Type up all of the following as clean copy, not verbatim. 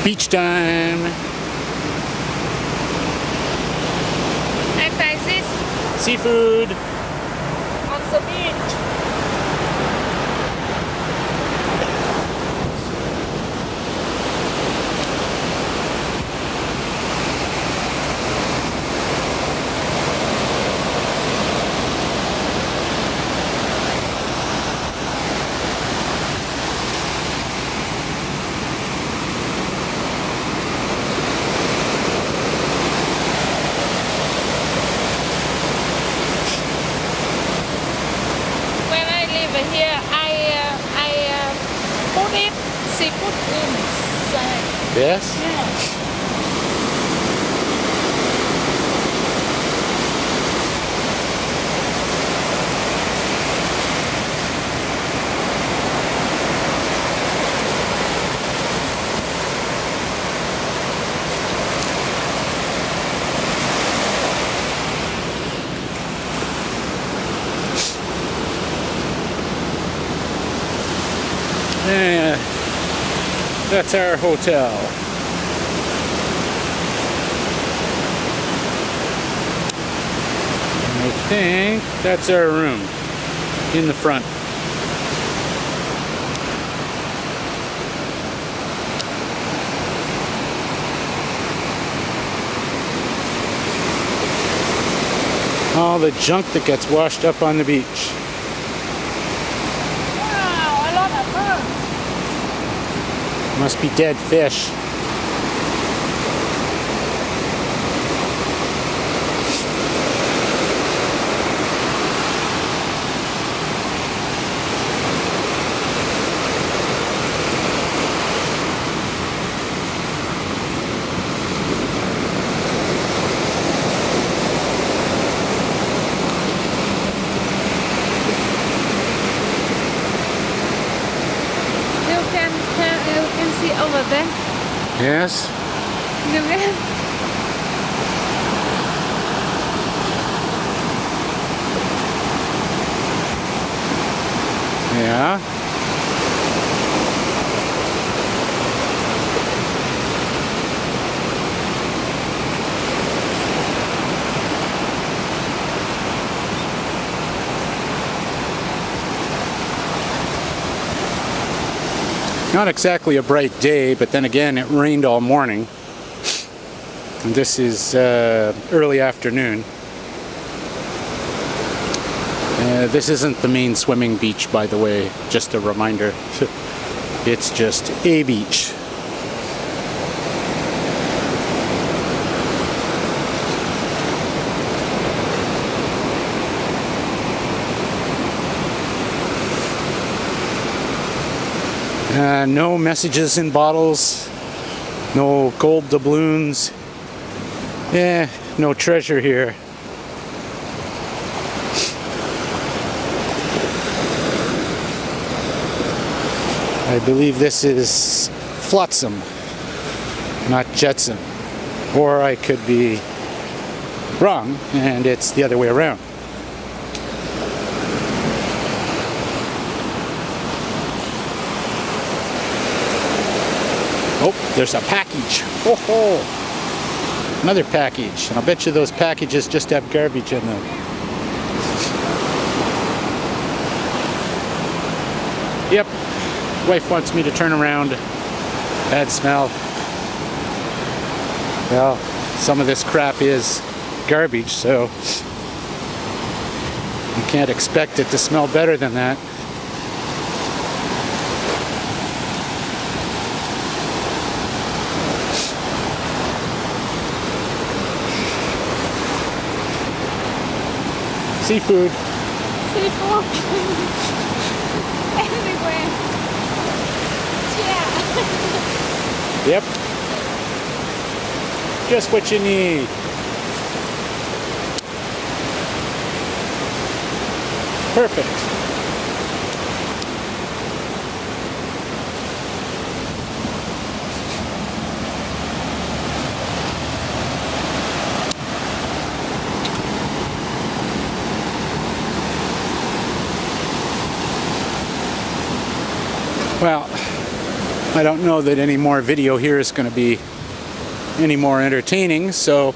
Beach time. I find this Seafood. on the beach. Here I put it seafood inside. Yes? Yeah. Yeah, that's our hotel. I think that's our room in the front. All the junk that gets washed up on the beach. Must be dead fish. You can see over there. Yes? You can. Yeah. Not exactly a bright day, but then again it rained all morning. And this is early afternoon. This isn't the main swimming beach, by the way, just a reminder. It's just a beach. No messages in bottles, no gold doubloons, no treasure here. I believe this is flotsam, not jetsam. Or I could be wrong and it's the other way around. Oh, there's a package. Oh, ho. Another package. And I'll bet you those packages just have garbage in them. Yep. Wife wants me to turn around. Bad smell. Well, some of this crap is garbage, so you can't expect it to smell better than that. Seafood. Seafood. Everywhere. Yeah. Yep. Just what you need. Perfect. Well, I don't know that any more video here is going to be any more entertaining, so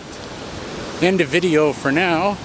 end of video for now.